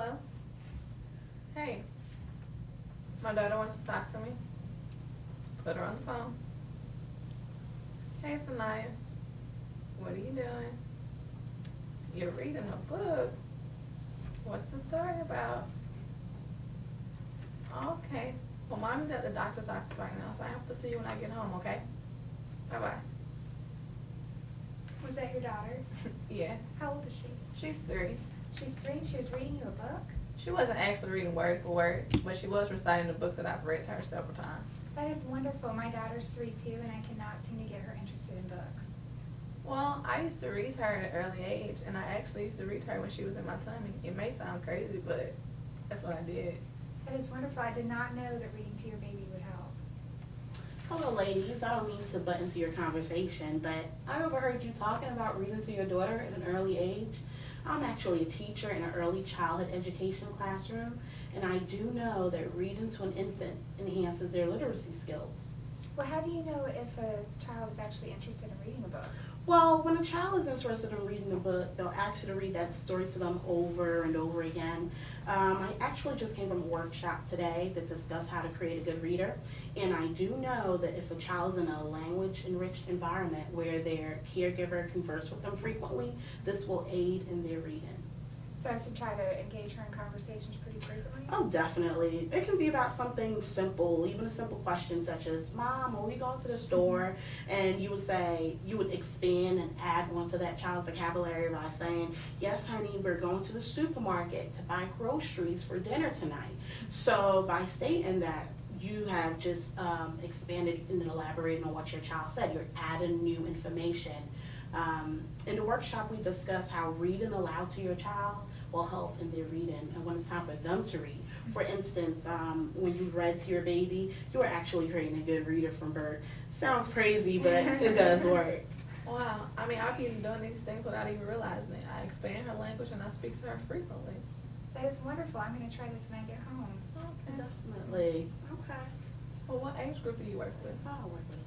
Hello? Hey. My daughter wants to talk to me. Put her on the phone. Hey, Sanaya. What are you doing? You're reading a book. What's the story about? Okay. Well, Mommy's at the doctor's office right now, so I have to see you when I get home, okay? Bye-bye. Was that your daughter? Yes. How old is she? She's 3. She's 3 and she was reading you a book? She wasn't actually reading word for word, but she was reciting the book that I've read to her several times. That is wonderful. My daughter's 3 too, and I cannot seem to get her interested in books. Well, I used to read to her at an early age, and I actually used to read to her when she was in my tummy. It may sound crazy, but that's what I did. That is wonderful. I did not know that reading to your baby would help. Hello ladies, I don't mean to butt into your conversation, but I overheard you talking about reading to your daughter at an early age. I'm actually a teacher in an early childhood education classroom, and I do know that reading to an infant enhances their literacy skills. Well, how do you know if a child is actually interested in reading a book? Well, when a child is interested in reading a book, they'll ask you to read that story to them over and over again. I actually just came from a workshop today that discussed how to create a good reader. And I do know that if a child is in a language-enriched environment where their caregiver converses with them frequently, this will aid in their reading. So I should try to engage her in conversations pretty frequently? Oh, definitely. It can be about something simple, even a simple question such as, Mom, are we going to the store? And you would say, you would expand and add on to that child's vocabulary by saying, yes, honey, we're going to the supermarket to buy groceries for dinner tonight. So by stating that, you have just expanded and elaborated on what your child said. You're adding new information. In the workshop, we discussed how reading aloud to your child will help in their reading and when it's time for them to read. For instance, when you read to your baby, you are actually creating a good reader from birth. Sounds crazy, but it does work. Wow. I mean, I've been doing these things without even realizing it. I expand her language and I speak to her frequently. That is wonderful. I'm going to try this when I get home. Okay. Definitely. Okay. Well, what age group do you work with? I'll work with